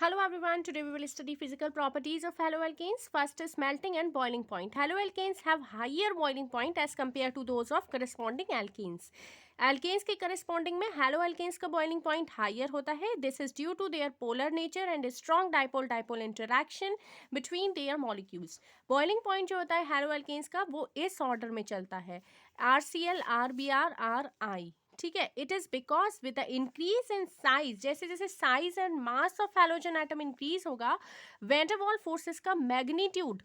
Hello everyone, today we will study physical properties of haloalkanes. First is melting and boiling point. Haloalkanes have higher boiling point as compared to those of corresponding alkenes. Alkanes के corresponding में haloalkanes का boiling point higher होता है. This is due to their polar nature and strong dipole-dipole interaction between their molecules. Boiling point जो होता है haloalkanes का वो इस order में चलता है RCl, RBr, RI. ठीक है, it is because with the increase in size, जैसे जैसे size and mass of halogen atom increase होगा, वैन डर वाल फोर्सेस का मैग्नीट्यूड,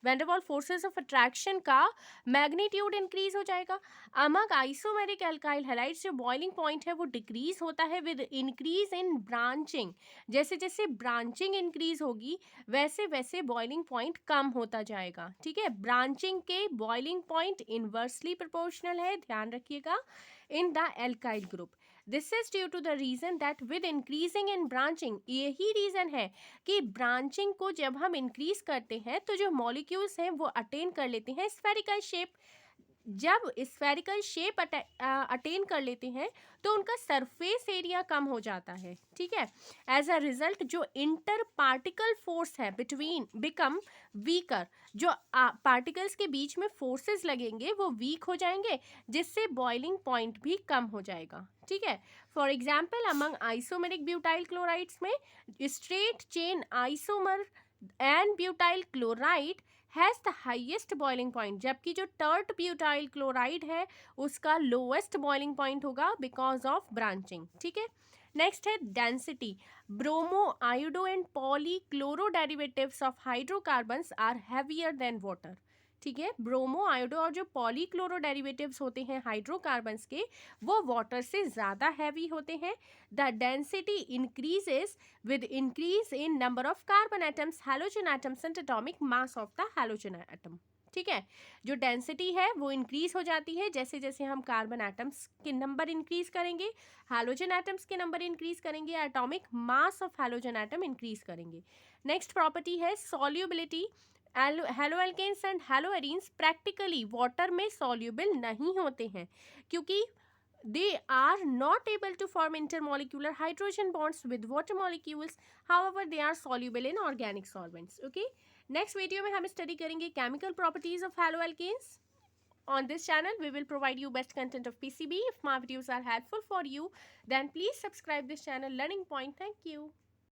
वैन डर वाल फोर्सेस ऑफ अट्रैक्शन का मैग्नीट्यूड इंक्रीज हो जाएगा. अमंग आइसोमेरिक एल्काइल हैलाइड्स जो बॉइलिंग पॉइंट है वो डिक्रीज होता है विद इंक्रीज इन ब्रांचिंग. जैसे जैसे ब्रांचिंग इंक्रीज होगी वैसे वैसे बॉइलिंग पॉइंट कम होता जाएगा. ठीक है, ब्रांचिंग के बॉइलिंग पॉइंट इनवर्सली प्रोपोर्शनल है, ध्यान रखिएगा, in the alkyl group. This is due to the reason that with increasing in branching, यही reason है कि branching को जब हम increase करते हैं तो जो molecules हैं वो attain कर लेते हैं spherical shape. जब स्फेरिकल शेप अटेन कर लेते हैं तो उनका सरफेस एरिया कम हो जाता है. ठीक है, एज अ रिजल्ट जो इंटर पार्टिकल फोर्स है बिटवीन बिकम वीकर. जो पार्टिकल्स के बीच में फोर्सेस लगेंगे वो वीक हो जाएंगे, जिससे बॉइलिंग पॉइंट भी कम हो जाएगा. ठीक है, for example among isomeric butyl chlorides में straight chain isomer and butyl chloride has the highest boiling point, जबकि जो टर्ट ब्यूटाइल क्लोराइड है उसका लोएस्ट बॉइलिंग पॉइंट होगा बिकॉज ऑफ ब्रांचिंग. ठीक है, नेक्स्ट है density. Bromo, iodo and poly chloro derivatives of hydrocarbons are heavier than water. ठीक है, ब्रोमो, आयोडो और जो पॉली क्लोरो डेरिवेटिव्स होते हैं हाइड्रोकार्बन्स के वो वाटर से ज़्यादा हैवी होते हैं. The density increases with increase in number of carbon atoms, halogen atoms and atomic mass of the halogen atom. ठीक है, जो डेंसिटी है वो इंक्रीज हो जाती है जैसे जैसे हम कार्बन एटम्स के नंबर इंक्रीज करेंगे, हैलोजन एटम्स के नंबर इंक्रीज करेंगे, atomic mass of halogen atom increase करेंगे. नेक्स्ट प्रॉपर्टी है solubility. Haloalkanes and haloarenes practically water में सॉल्युबल नहीं होते हैं क्योंकि they are not able to form intermolecular hydrogen bonds with water molecules. However, they are soluble in organic solvents. Okay, next video में हम study करेंगे chemical properties of haloalkanes. On this channel we will provide you best content of PCB. If my videos are helpful for you then please subscribe this channel Learning Point. Thank you.